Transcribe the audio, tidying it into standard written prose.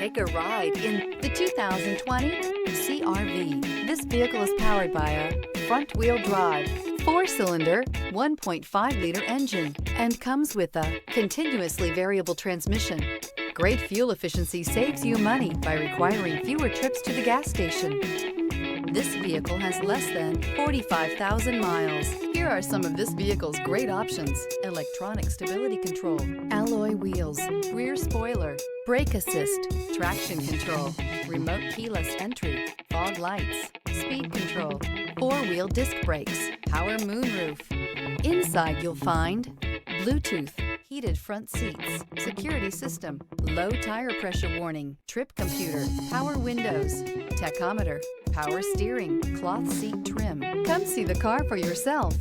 Take a ride in the 2020 CR-V. This vehicle is powered by a front-wheel drive, 4-cylinder, 1.5-liter engine, and comes with a continuously variable transmission. Great fuel efficiency saves you money by requiring fewer trips to the gas station. This vehicle has less than 45,000 miles. Here are some of this vehicle's great options: electronic stability control, alloy wheels, rear spoiler, brake assist, traction control, remote keyless entry, fog lights, speed control, 4-wheel disc brakes, power moonroof. Inside you'll find Bluetooth, heated front seats, security system, low tire pressure warning, trip computer, power windows, tachometer, power steering, cloth seat trim. Come see the car for yourself.